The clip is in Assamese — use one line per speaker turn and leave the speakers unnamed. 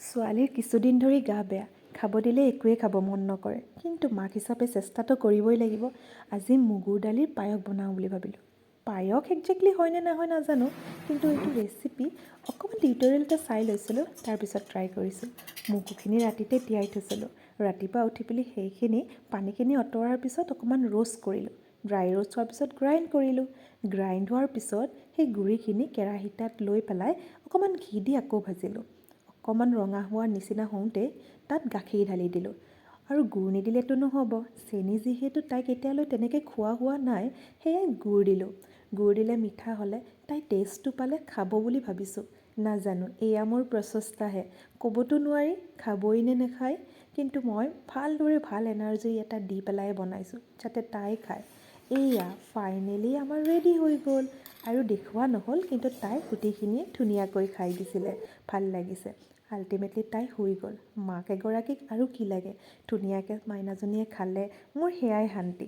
ছোৱালীৰ কিছুদিন ধৰি গা বেয়া, খাব দিলে একোৱে খাব মন নকৰে। কিন্তু মাক হিচাপে চেষ্টাটো কৰিবই লাগিব। আজি মগুৰ দালিৰ পায়স বনাওঁ বুলি ভাবিলোঁ। পায়স একজেক্টলি হয় নে নহয় নাজানো, কিন্তু এইটো ৰেচিপি অকণমান টিউটৰিয়েল এটা চাই লৈছিলোঁ, তাৰপিছত ট্ৰাই কৰিছোঁ। মগুখিনি ৰাতিতে তিয়াই থৈছিলোঁ। ৰাতিপুৱা উঠি পেলাই সেইখিনি পানীখিনি আঁতৰাৰ পিছত অকণমান ৰোষ্ট কৰিলোঁ। ড্ৰাই ৰোষ্ট হোৱাৰ পিছত গ্ৰাইণ্ড কৰিলোঁ। গ্ৰাইণ্ড হোৱাৰ পিছত সেই গুড়িখিনি কেৰাহীটাত লৈ পেলাই অকণমান ঘি দি আকৌ ভাজিলোঁ। অকণমান ৰঙা হোৱাৰ নিচিনা হওঁতে তাত গাখীৰ ঢালি দিলোঁ। আৰু গুড় নিদিলেতো নহ'ব, চেনি যিহেতু তাইক এতিয়ালৈ তেনেকৈ খোৱা হোৱা নাই, সেয়াই গুড় দিলোঁ। গুড় দিলে মিঠা হ'লে তাই টেষ্টটো পালে খাব বুলি ভাবিছোঁ। নাজানো, এয়া মোৰ প্ৰচেষ্টাহে, ক'বতো নোৱাৰি খাবই নে নাখায়, কিন্তু মই ভালদৰে ভাল এনাৰ্জি এটা দি পেলাই বনাইছোঁ যাতে তাই খায়। এয়া ফাইনেলি আমাৰ ৰেডি হৈ গ'ল। আৰু দেখুওৱা নহ'ল, কিন্তু তাই গোটেইখিনিয়ে ধুনীয়াকৈ খাই দিছিলে, ভাল লাগিছে। আল্টিমেটলি তাই শুই গ'ল। মাক এগৰাকীক আৰু কি লাগে, ধুনীয়াকৈ মাইনাজনীয়ে খালে, মোৰ সেয়াই শান্তি।